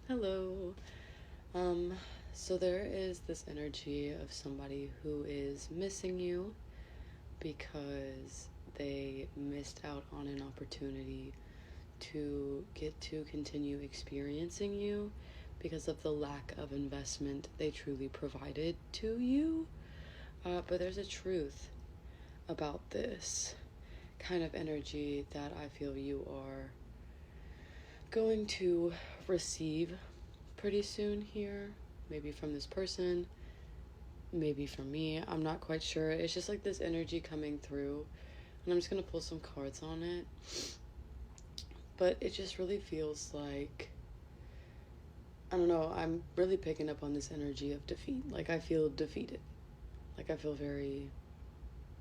Hello. Um, so there is this energy of somebody who is missing you because they missed out on an opportunity to get to continue experiencing you because of the lack of investment they truly provided to you. But there's a truth about this kind of energy that I feel you are going to receive pretty soon here. Maybe from this person, maybe from me. I'm not quite sure. It's just like this energy coming through. And I'm just going to pull some cards on it. But it just really feels like, I don't know, I'm really picking up on this energy of defeat. Like I feel defeated. Like I feel very,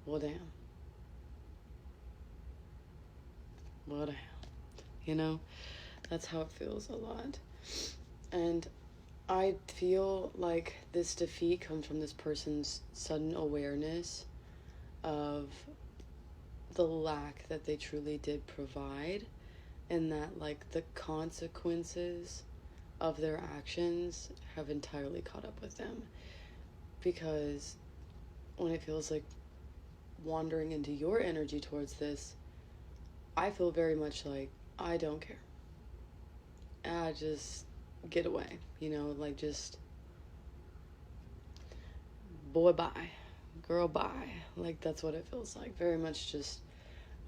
well, damn. Well, damn. You know? That's how it feels a lot. And I feel like this defeat comes from this person's sudden awareness of the lack that they truly did provide, and that like the consequences of their actions have entirely caught up with them. Because when it feels like wandering into your energy towards this, I feel very much like I don't care. I just get away, like just boy bye, girl bye. Like that's what it feels like. Very much just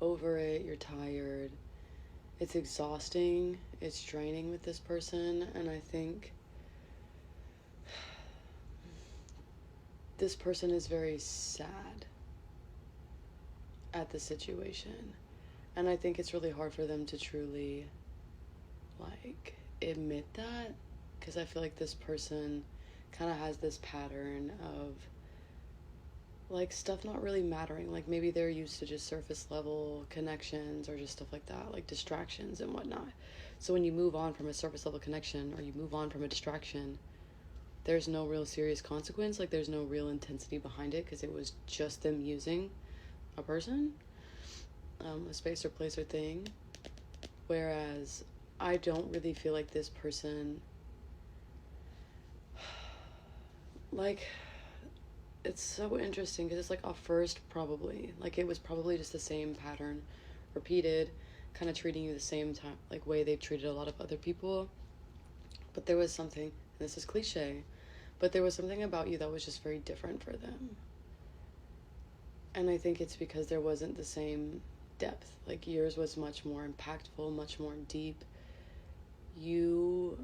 over it, you're tired. It's exhausting, it's draining with this person, and I think this person is very sad at the situation. And I think it's really hard for them to truly like admit that, because I feel like this person kind of has this pattern of like stuff not really mattering. Like maybe they're used to just surface level connections or just stuff like that, like distractions and whatnot. So when you move on from a surface level connection or you move on from a distraction, there's no real serious consequence. Like there's no real intensity behind it because it was just them using a person, a space or place or thing. Whereas I don't really feel like this person, like, it's so interesting because it's like a first probably. Like it was probably just the same pattern repeated, kind of treating you the same time, like way they've treated a lot of other people. But there was something, and this is cliche, but there was something about you that was just very different for them. And I think it's because there wasn't the same depth. Like yours was much more impactful, much more deep. You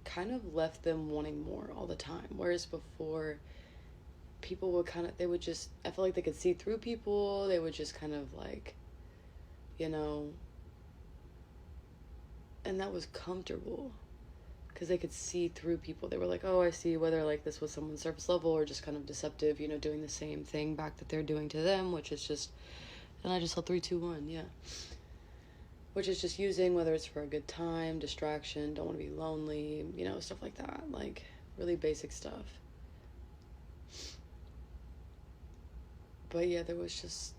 kind of left them wanting more all the time. Whereas before, people would they would just, I feel like they could see through people. They would just kind of like, you know, and that was comfortable because they could see through people. They were like, oh, I see whether like this was someone's surface level or just kind of deceptive, doing the same thing back that they're doing to them, which is just, and I just saw 3, 2, 1, yeah. Which is just using, whether it's for a good time, distraction, don't want to be lonely, stuff like that. Like, really basic stuff. But yeah, there was just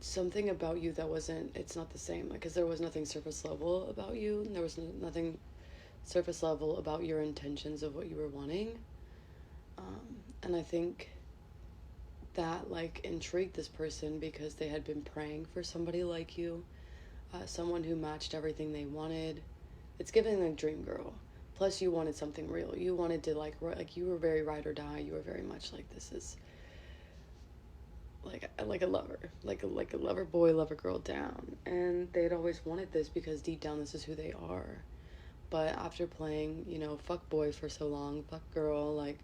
something about you that wasn't, it's not the same. Like, because there was nothing surface level about you, and there was nothing surface level about your intentions of what you were wanting. And I think that, like, intrigued this person because they had been praying for somebody like you. Someone who matched everything they wanted. It's giving like dream girl. Plus, you wanted something real. You wanted to like you were very ride or die. You were very much like, this is like a lover, like a lover boy, lover girl down. And they'd always wanted this because deep down this is who they are. But after playing, fuck boy for so long, fuck girl, like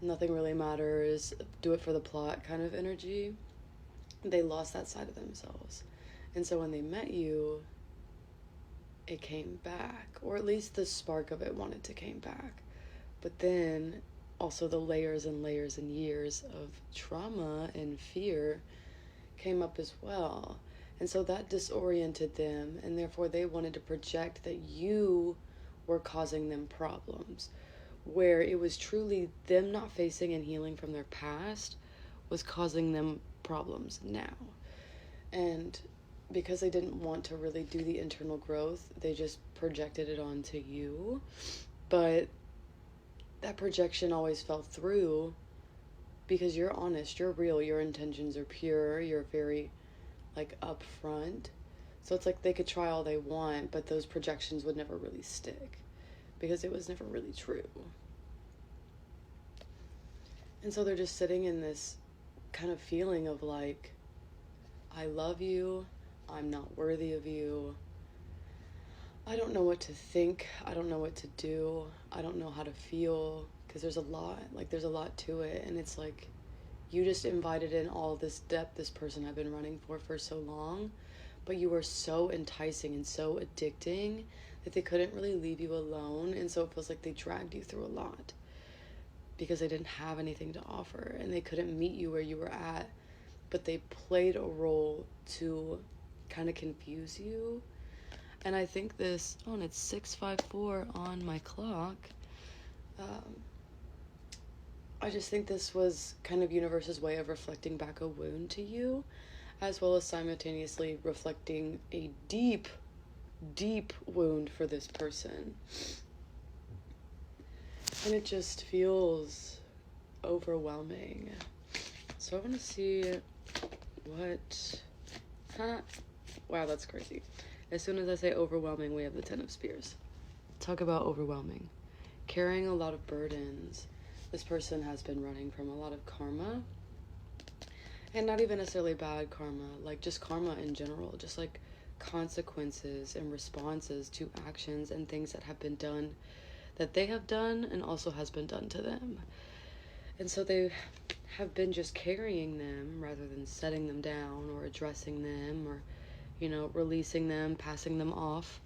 nothing really matters, do it for the plot kind of energy, they lost that side of themselves. And so when they met you, it came back, or at least the spark of it wanted to came back. But then also the layers and layers and years of trauma and fear came up as well. And so that disoriented them, and therefore they wanted to project that you were causing them problems, where it was truly them not facing and healing from their past was causing them problems now. And because they didn't want to really do the internal growth, they just projected it onto you. But that projection always fell through because you're honest, you're real, your intentions are pure, you're very, like, upfront. So it's like they could try all they want, but those projections would never really stick because it was never really true. And so they're just sitting in this kind of feeling of like, I love you, I'm not worthy of you, I don't know what to think, I don't know what to do, I don't know how to feel, because there's a lot to it. And it's like, you just invited in all this depth this person had been running for so long, but you were so enticing and so addicting that they couldn't really leave you alone. And so it feels like they dragged you through a lot because they didn't have anything to offer and they couldn't meet you where you were at, but they played a role to kind of confuse you. And I think this, oh, and it's 6:54 on my clock. I just think this was kind of universe's way of reflecting back a wound to you, as well as simultaneously reflecting a deep, deep wound for this person. And it just feels overwhelming. So I want to see what... Wow, that's crazy. As soon as I say overwhelming, we have the 10 of Spears. Talk about overwhelming. Carrying a lot of burdens. This person has been running from a lot of karma. And not even necessarily bad karma, like just karma in general. Just like consequences and responses to actions and things that have been done, that they have done and also has been done to them. And so they have been just carrying them rather than setting them down or addressing them or, you know, releasing them, passing them off.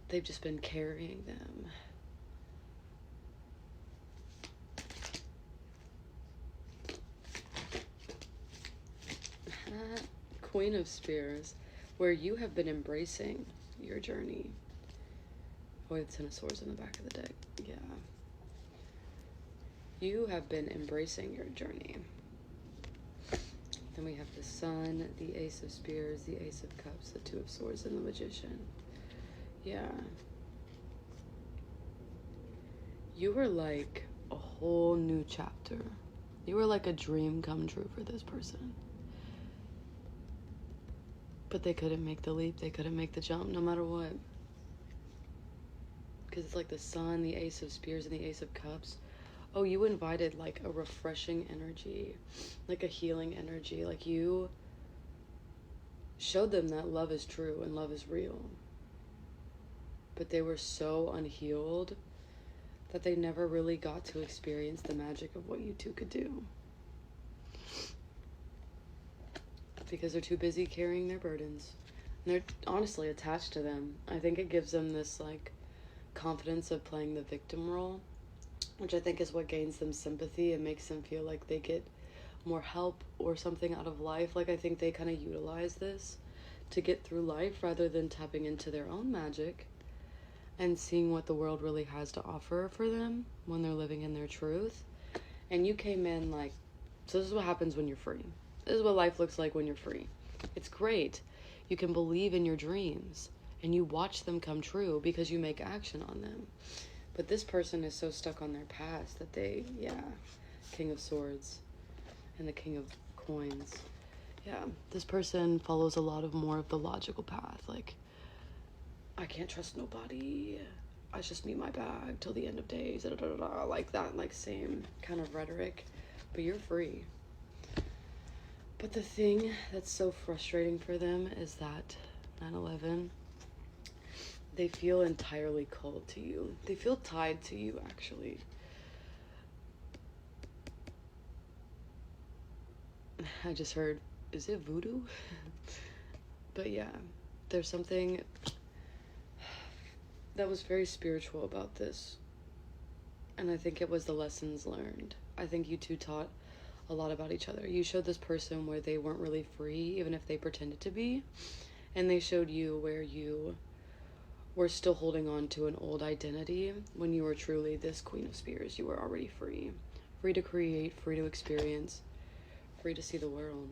They've just been carrying them. Queen of Spears, where you have been embracing your journey. Oh, the 10 of Swords in the back of the deck. Yeah. You have been embracing your journey. Then we have the Sun, the Ace of Spears, the Ace of Cups, the 2 of Swords, and the Magician. Yeah. You were like a whole new chapter. You were like a dream come true for this person. But they couldn't make the leap. They couldn't make the jump no matter what. Because it's like the Sun, the Ace of Spears, and the Ace of Cups. Oh, you invited like a refreshing energy, like a healing energy. Like you showed them that love is true and love is real. But they were so unhealed that they never really got to experience the magic of what you two could do. Because they're too busy carrying their burdens. And they're honestly attached to them. I think it gives them this like confidence of playing the victim role, which I think is what gains them sympathy and makes them feel like they get more help or something out of life. Like I think they kind of utilize this to get through life rather than tapping into their own magic and seeing what the world really has to offer for them when they're living in their truth. And you came in like, so this is what happens when you're free. This is what life looks like when you're free. It's great. You can believe in your dreams and you watch them come true because you make action on them. But this person is so stuck on their past that they, King of Swords and the King of Coins. Yeah, this person follows a lot of more of the logical path. Like, I can't trust nobody. I just need my bag till the end of days. Like that, like same kind of rhetoric. But you're free. But the thing that's so frustrating for them is that 9/11, they feel entirely called to you. They feel tied to you, actually. I just heard, is it voodoo? But yeah, there's something that was very spiritual about this. And I think it was the lessons learned. I think you two taught a lot about each other. You showed this person where they weren't really free, even if they pretended to be. And they showed you where you were still holding on to an old identity when you were truly this Queen of Spears. You were already free. Free to create, free to experience, free to see the world.